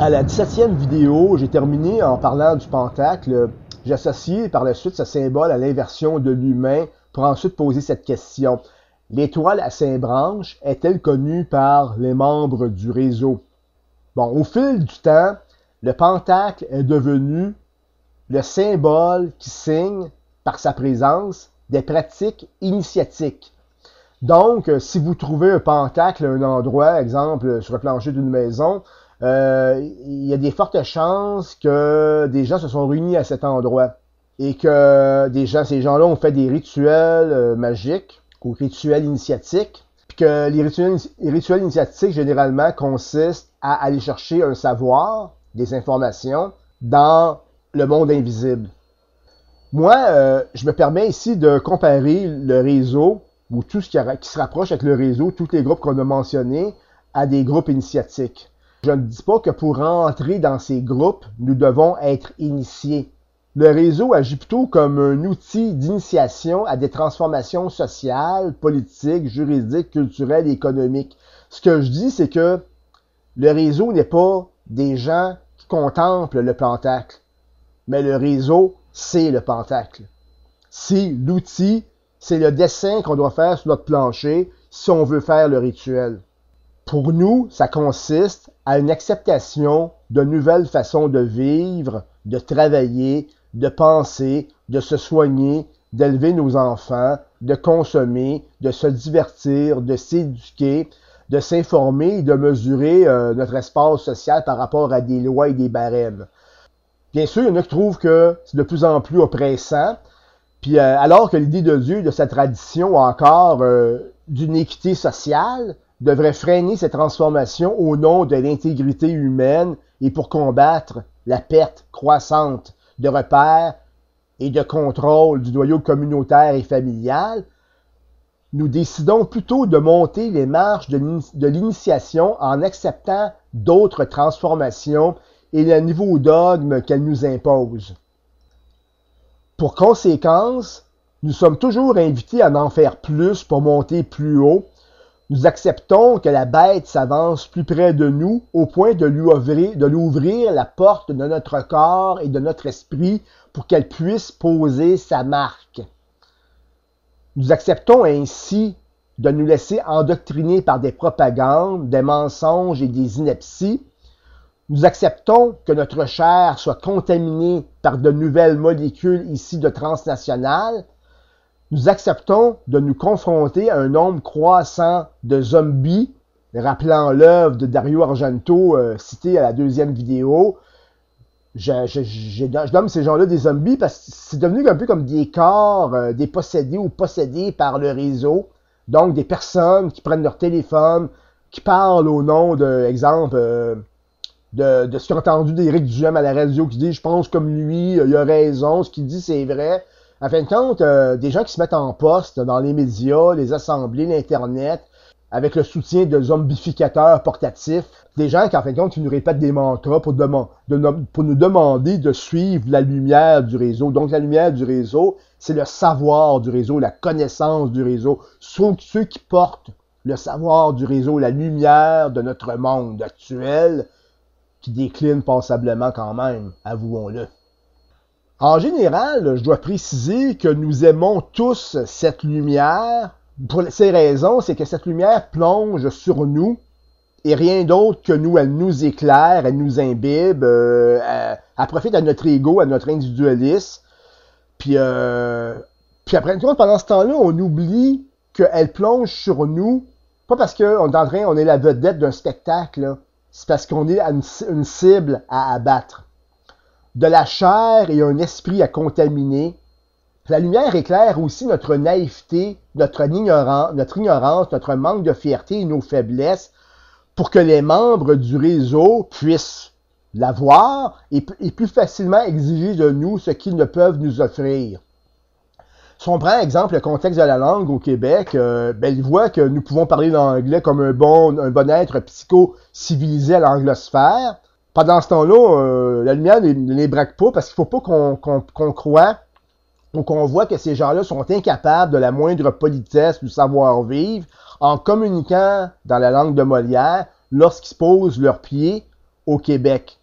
À la 17e vidéo, j'ai terminé en parlant du pentacle. J'ai associé par la suite ce symbole à l'inversion de l'humain pour ensuite poser cette question. L'étoile à 5 branches est-elle connue par les membres du réseau? Bon, au fil du temps, le pentacle est devenu le symbole qui signe, par sa présence, des pratiques initiatiques. Donc, si vous trouvez un pentacle à un endroit, exemple sur le plancher d'une maison, il y a des fortes chances que des gens se sont réunis à cet endroit et que ces gens-là ont fait des rituels magiques ou rituels initiatiques, puis que les rituels initiatiques généralement consistent à aller chercher un savoir, des informations dans le monde invisible. Moi, je me permets ici de comparer le réseau ou tout ce qui se rapproche avec le réseau, tous les groupes qu'on a mentionnés, à des groupes initiatiques. Je ne dis pas que pour entrer dans ces groupes, nous devons être initiés. Le réseau agit plutôt comme un outil d'initiation à des transformations sociales, politiques, juridiques, culturelles et économiques. Ce que je dis, c'est que le réseau n'est pas des gens qui contemplent le pentacle, mais le réseau, c'est le pentacle. C'est l'outil, c'est le dessin qu'on doit faire sur notre plancher si on veut faire le rituel. Pour nous, ça consiste à une acceptation de nouvelles façons de vivre, de travailler, de penser, de se soigner, d'élever nos enfants, de consommer, de se divertir, de s'éduquer, de s'informer et de mesurer notre espace social par rapport à des lois et des barèmes. Bien sûr, il y en a qui trouvent que c'est de plus en plus oppressant, puis alors que l'idée de Dieu, de sa tradition encore d'une équité sociale, devrait freiner cette transformation au nom de l'intégrité humaine et pour combattre la perte croissante de repères et de contrôle du noyau communautaire et familial, nous décidons plutôt de monter les marches de l'initiation en acceptant d'autres transformations et le niveau dogme qu'elles nous imposent. Pour conséquence, nous sommes toujours invités à en faire plus pour monter plus haut. Nous acceptons que la bête s'avance plus près de nous au point de lui ouvrir la porte de notre corps et de notre esprit pour qu'elle puisse poser sa marque. Nous acceptons ainsi de nous laisser endoctriner par des propagandes, des mensonges et des inepties. Nous acceptons que notre chair soit contaminée par de nouvelles molécules ici de transnationales. Nous acceptons de nous confronter à un nombre croissant de zombies, rappelant l'œuvre de Dario Argento citée à la 2e vidéo. Je nomme ces gens-là des zombies parce que c'est devenu un peu comme des corps, des possédés ou possédés par le réseau. Donc des personnes qui prennent leur téléphone, qui parlent au nom de, exemple, de ce qu'ils ont entendu d'Éric Duhem à la radio, qui dit « je pense comme lui, il a raison, ce qu'il dit c'est vrai ». En fin de compte, des gens qui se mettent en poste dans les médias, les assemblées, l'Internet, avec le soutien de zombificateurs portatifs, des gens qui, en fin de compte, qui nous répètent des mantras pour nous demander de suivre la lumière du réseau. Donc, la lumière du réseau, c'est le savoir du réseau, la connaissance du réseau. Ceux qui portent le savoir du réseau, la lumière de notre monde actuel, qui décline passablement quand même, avouons-le. En général, je dois préciser que nous aimons tous cette lumière. Pour ces raisons, c'est que cette lumière plonge sur nous et rien d'autre que nous, elle nous éclaire, elle nous imbibe, elle profite à notre ego, à notre individualisme. Puis après, pendant ce temps-là, on oublie qu'elle plonge sur nous, pas parce qu'on est la vedette d'un spectacle, là. C'est parce qu'on est une cible à abattre. De la chair et un esprit à contaminer. La lumière éclaire aussi notre naïveté, notre ignorance, notre manque de fierté et nos faiblesses pour que les membres du réseau puissent la voir et plus facilement exiger de nous ce qu'ils ne peuvent nous offrir. Si on prend, exemple, le contexte de la langue au Québec, il voit que nous pouvons parler l'anglais comme un bon être psycho-civilisé à l'anglosphère. Pendant ce temps-là, la lumière ne les braque pas parce qu'il ne faut pas qu'on croie ou qu'on voit que ces gens-là sont incapables de la moindre politesse, du savoir-vivre, en communiquant dans la langue de Molière lorsqu'ils posent leurs pieds au Québec.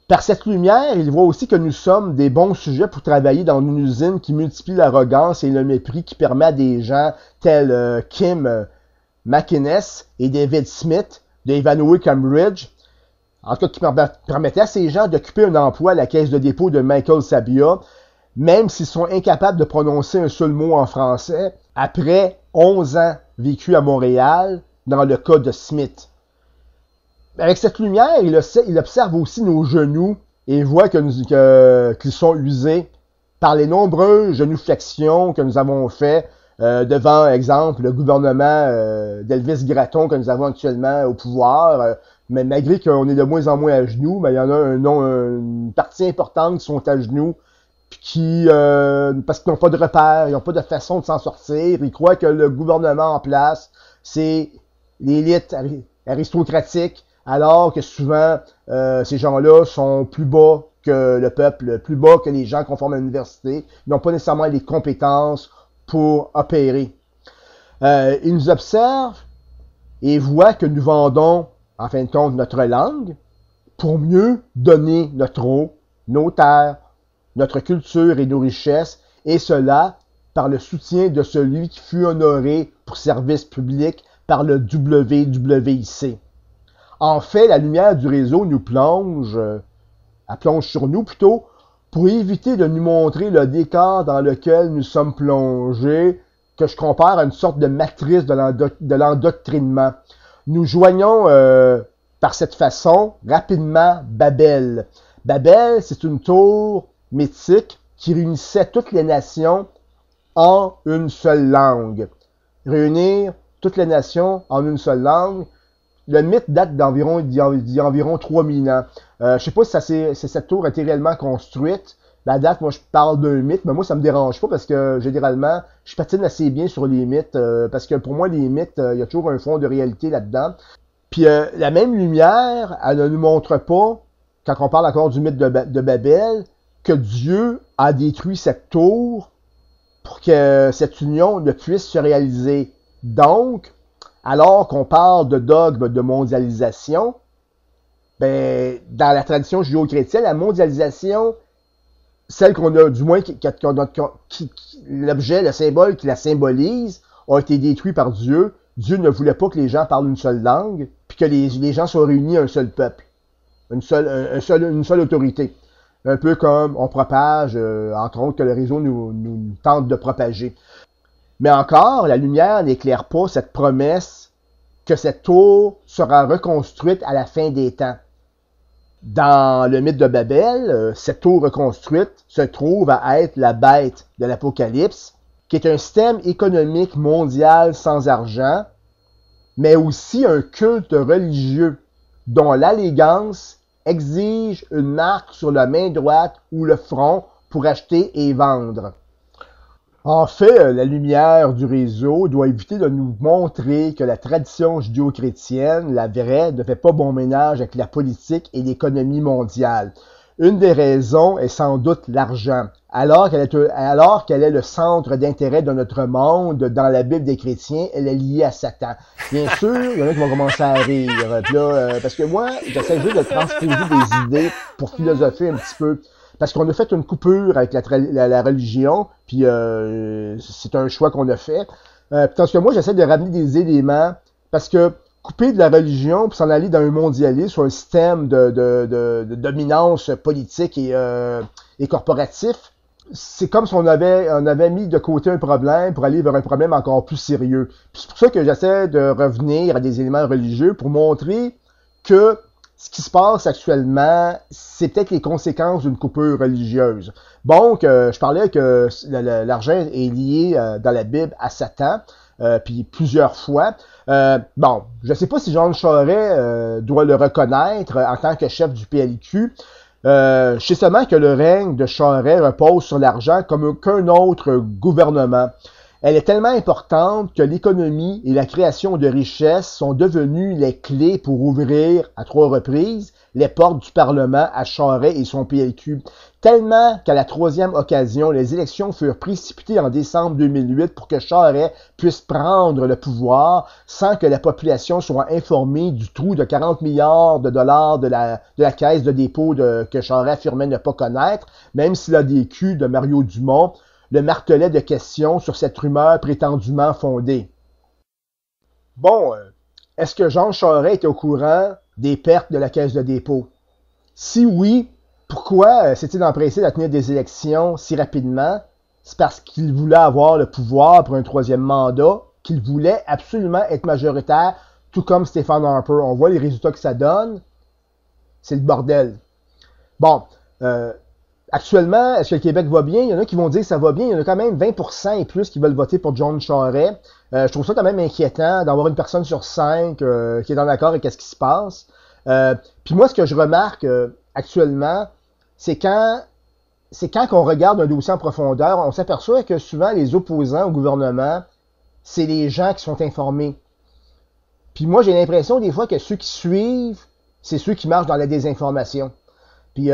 Par cette lumière, il voit aussi que nous sommes des bons sujets pour travailler dans une usine qui multiplie l'arrogance et le mépris, qui permet à des gens tels Kim McInnes et David Smith d'évanouir Cambridge, en tout cas qui permettait à ces gens d'occuper un emploi à la caisse de dépôt de Michael Sabia, même s'ils sont incapables de prononcer un seul mot en français, après 11 ans vécus à Montréal, dans le cas de Smith. Avec cette lumière, il observe aussi nos genoux et voit qu'ils sont usés par les nombreuses genuflexions que nous avons fait devant, exemple, le gouvernement d'Elvis Gratton que nous avons actuellement au pouvoir. Mais malgré qu'on est de moins en moins à genoux, mais il y en a une partie importante qui sont à genoux, parce qu'ils n'ont pas de repères, ils n'ont pas de façon de s'en sortir. Ils croient que le gouvernement en place, c'est l'élite aristocratique, alors que souvent, ces gens-là sont plus bas que le peuple, plus bas que les gens qu'on forme à l'université. Ils n'ont pas nécessairement les compétences pour opérer. Ils nous observent et voient que nous vendons, en fin de compte, notre langue pour mieux donner notre eau, nos terres, notre culture et nos richesses, et cela par le soutien de celui qui fut honoré pour service public par le WWIC. En fait, la lumière du réseau nous plonge, elle plonge sur nous plutôt, pour éviter de nous montrer le décor dans lequel nous sommes plongés, que je compare à une sorte de matrice de l'endoctrinement. Nous joignons par cette façon rapidement Babel. Babel, c'est une tour mythique qui réunissait toutes les nations en une seule langue. Réunir toutes les nations en une seule langue, le mythe date d'environ 3000 ans. Je sais pas si cette tour a été réellement construite. La date, moi, je parle d'un mythe, mais moi, ça me dérange pas parce que, généralement, je patine assez bien sur les mythes, parce que pour moi, les mythes, il y a toujours un fond de réalité là-dedans. Puis, la même lumière, elle ne nous montre pas, quand on parle encore du mythe de Babel, que Dieu a détruit cette tour pour que cette union ne puisse se réaliser. Donc, alors qu'on parle de dogme de mondialisation, ben, dans la tradition judéo-chrétienne, la mondialisation, celle qu'on a, du moins, l'objet, le symbole qui la symbolise, a été détruit par Dieu. Dieu ne voulait pas que les gens parlent une seule langue, puis que les gens soient réunis à un seul peuple, une seule autorité. Un peu comme on propage, entre autres, que le réseau nous tente de propager. Mais encore, la lumière n'éclaire pas cette promesse que cette tour sera reconstruite à la fin des temps. Dans le mythe de Babel, cette tour reconstruite se trouve à être la bête de l'Apocalypse, qui est un système économique mondial sans argent, mais aussi un culte religieux dont l'allégance exige une marque sur la main droite ou le front pour acheter et vendre. En fait, la lumière du réseau doit éviter de nous montrer que la tradition judéo-chrétienne, la vraie, ne fait pas bon ménage avec la politique et l'économie mondiale. Une des raisons est sans doute l'argent. Alors qu'elle est le centre d'intérêt de notre monde, dans la Bible des chrétiens, elle est liée à Satan. Bien sûr, il y en a qui vont commencer à rire. Puis là, parce que moi, j'essaie juste de transposer des idées pour philosopher un petit peu. Parce qu'on a fait une coupure avec la religion, puis c'est un choix qu'on a fait. Parce que moi, j'essaie de ramener des éléments, parce que couper de la religion pour s'en aller dans un mondialisme, sur un système de dominance politique et corporatif, c'est comme si on avait mis de côté un problème pour aller vers un problème encore plus sérieux. Puis c'est pour ça que j'essaie de revenir à des éléments religieux pour montrer que ce qui se passe actuellement, c'est peut-être les conséquences d'une coupure religieuse. Donc, je parlais que l'argent est lié dans la Bible à Satan, puis plusieurs fois. Bon, je ne sais pas si Jean Charest doit le reconnaître en tant que chef du PLQ. Je sais seulement que le règne de Charest repose sur l'argent comme aucun autre gouvernement. Elle est tellement importante que l'économie et la création de richesses sont devenues les clés pour ouvrir, à 3 reprises, les portes du Parlement à Charest et son PLQ. Tellement qu'à la 3e occasion, les élections furent précipitées en décembre 2008 pour que Charest puisse prendre le pouvoir sans que la population soit informée du trou de 40 milliards de dollars de la caisse de dépôt que Charest affirmait ne pas connaître, même si l'ADQ de Mario Dumont le martelait de questions sur cette rumeur prétendument fondée. Bon, est-ce que Jean Charest était au courant des pertes de la caisse de dépôt? Si oui, pourquoi s'est-il empressé de tenir des élections si rapidement? C'est parce qu'il voulait avoir le pouvoir pour un 3e mandat, qu'il voulait absolument être majoritaire, tout comme Stephen Harper. On voit les résultats que ça donne. C'est le bordel. Bon, actuellement, est-ce que le Québec va bien? Il y en a qui vont dire que ça va bien. Il y en a quand même 20% et plus qui veulent voter pour John Charest. Je trouve ça quand même inquiétant d'avoir une personne sur 5 qui est en accord avec ce qui se passe. Puis moi, ce que je remarque actuellement, c'est quand on regarde un dossier en profondeur, on s'aperçoit que souvent les opposants au gouvernement, c'est les gens qui sont informés. Puis moi, j'ai l'impression des fois que ceux qui suivent, c'est ceux qui marchent dans la désinformation. Puis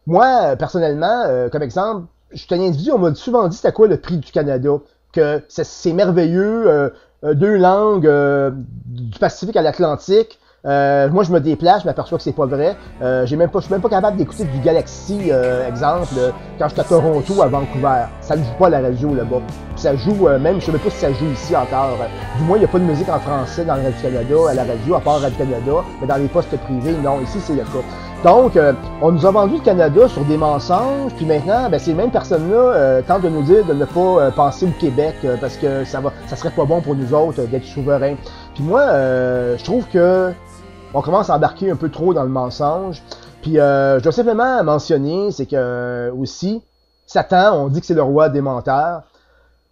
moi, personnellement, comme exemple, je suis un individu, on m'a souvent dit c'était quoi le prix du Canada, que c'est merveilleux, 2 langues du Pacifique à l'Atlantique. Moi, je me déplace, je m'aperçois que c'est pas vrai. Je suis même pas capable d'écouter du Galaxy, exemple, quand j'étais à Toronto, à Vancouver. Ça ne joue pas à la radio là-bas. Puis ça joue, même, je sais même pas si ça joue ici encore. Du moins, il n'y a pas de musique en français dans le Radio-Canada, à la radio, à part Radio-Canada. Mais dans les postes privés, non, ici, c'est le cas. Donc, on nous a vendu le Canada sur des mensonges, puis maintenant, ben, ces mêmes personnes-là tentent de nous dire de ne pas penser au Québec, parce que ça serait pas bon pour nous autres d'être souverains. Puis moi, je trouve que on commence à embarquer un peu trop dans le mensonge. Puis je dois simplement mentionner, c'est que aussi, Satan, on dit que c'est le roi des menteurs.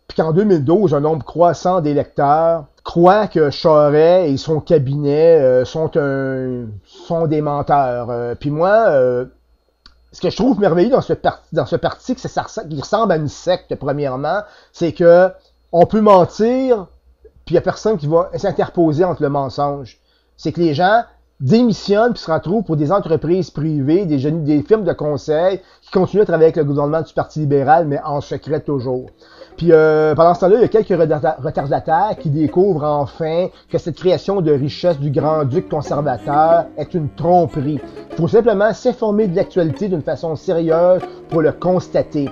Puis qu'en 2012, un nombre croissant d'électeurs croient que Charest et son cabinet sont des menteurs. Puis moi, ce que je trouve merveilleux dans ce parti, c'est qu'il ressemble à une secte, premièrement, c'est que on peut mentir, puis il n'y a personne qui va s'interposer entre le mensonge. C'est que les gens démissionnent puis se retrouvent pour des entreprises privées, des firmes de conseil qui continuent à travailler avec le gouvernement du Parti libéral, mais en secret toujours. Puis pendant ce temps-là, il y a quelques retardataires qui découvrent enfin que cette création de richesse du grand-duc conservateur est une tromperie. Il faut simplement s'informer de l'actualité d'une façon sérieuse pour le constater.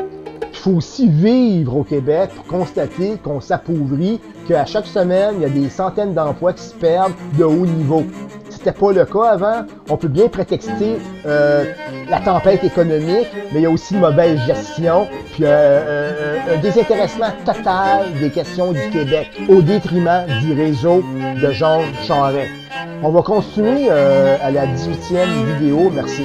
Il faut aussi vivre au Québec pour constater qu'on s'appauvrit, qu'à chaque semaine, il y a des centaines d'emplois qui se perdent de haut niveau. C'était pas le cas avant. On peut bien prétexter la tempête économique, mais il y a aussi une mauvaise gestion, puis un désintéressement total des questions du Québec au détriment du réseau de Jean Charest. On va continuer à la 18e vidéo. Merci.